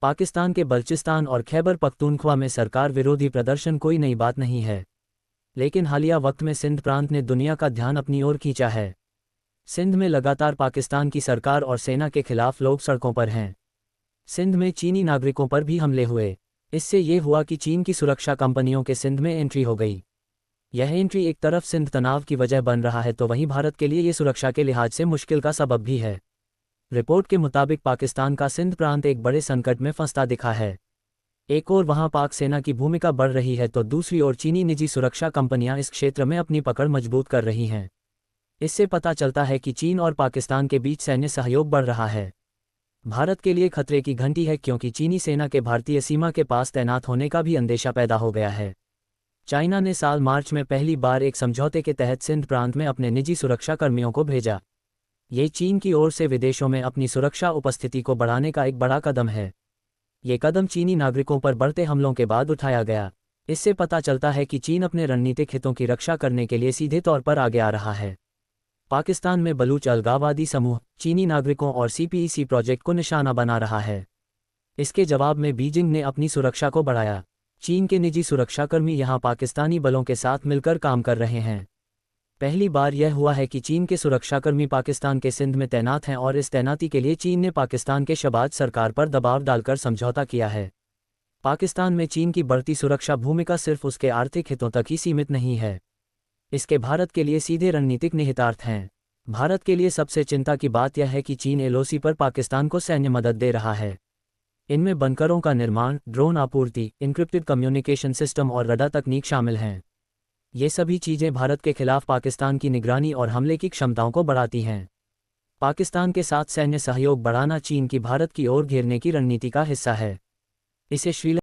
पाकिस्तान के बलूचिस्तान और खैबर पख्तूनख्वा में सरकार विरोधी प्रदर्शन कोई नई बात नहीं है, लेकिन हालिया वक्त में सिंध प्रांत ने दुनिया का ध्यान अपनी ओर खींचा है। सिंध में लगातार पाकिस्तान की सरकार और सेना के खिलाफ लोग सड़कों पर हैं। सिंध में चीनी नागरिकों पर भी हमले हुए। इससे ये हुआ कि चीन की सुरक्षा कंपनियों के सिंध में एंट्री हो गई। यह एंट्री एक तरफ सिंध तनाव की वजह बन रहा है तो वहीं भारत के लिए ये सुरक्षा के लिहाज से मुश्किल का सबब भी है। रिपोर्ट के मुताबिक पाकिस्तान का सिंध प्रांत एक बड़े संकट में फंसता दिखा है। एक ओर वहां पाक सेना की भूमिका बढ़ रही है तो दूसरी ओर चीनी निजी सुरक्षा कंपनियां इस क्षेत्र में अपनी पकड़ मजबूत कर रही हैं। इससे पता चलता है कि चीन और पाकिस्तान के बीच सैन्य सहयोग बढ़ रहा है। भारत के लिए खतरे की घंटी है क्योंकि चीनी सेना के भारतीय सीमा के पास तैनात होने का भी अंदेशा पैदा हो गया है। चाइना ने साल मार्च में पहली बार एक समझौते के तहत सिंध प्रांत में अपने निजी सुरक्षा कर्मियों को भेजा। ये चीन की ओर से विदेशों में अपनी सुरक्षा उपस्थिति को बढ़ाने का एक बड़ा कदम है। ये कदम चीनी नागरिकों पर बढ़ते हमलों के बाद उठाया गया। इससे पता चलता है कि चीन अपने रणनीतिक हितों की रक्षा करने के लिए सीधे तौर पर आगे आ रहा है। पाकिस्तान में बलूच अलगाववादी समूह चीनी नागरिकों और CPEC प्रोजेक्ट को निशाना बना रहा है। इसके जवाब में बीजिंग ने अपनी सुरक्षा को बढ़ाया। चीन के निजी सुरक्षाकर्मी यहां पाकिस्तानी बलों के साथ मिलकर काम कर रहे हैं। पहली बार यह हुआ है कि चीन के सुरक्षाकर्मी पाकिस्तान के सिंध में तैनात हैं और इस तैनाती के लिए चीन ने पाकिस्तान के शहबाज सरकार पर दबाव डालकर समझौता किया है। पाकिस्तान में चीन की बढ़ती सुरक्षा भूमिका सिर्फ उसके आर्थिक हितों तक ही सीमित नहीं है, इसके भारत के लिए सीधे रणनीतिक निहितार्थ हैं। भारत के लिए सबसे चिंता की बात यह है कि चीन LOC पर पाकिस्तान को सैन्य मदद दे रहा है। इनमें बंकरों का निर्माण, ड्रोन आपूर्ति, इनक्रिप्टेड कम्युनिकेशन सिस्टम और रडार तकनीक शामिल हैं। ये सभी चीज़ें भारत के खिलाफ पाकिस्तान की निगरानी और हमले की क्षमताओं को बढ़ाती हैं। पाकिस्तान के साथ सैन्य सहयोग बढ़ाना चीन की भारत की ओर घेरने की रणनीति का हिस्सा है। इसे श्रीलंका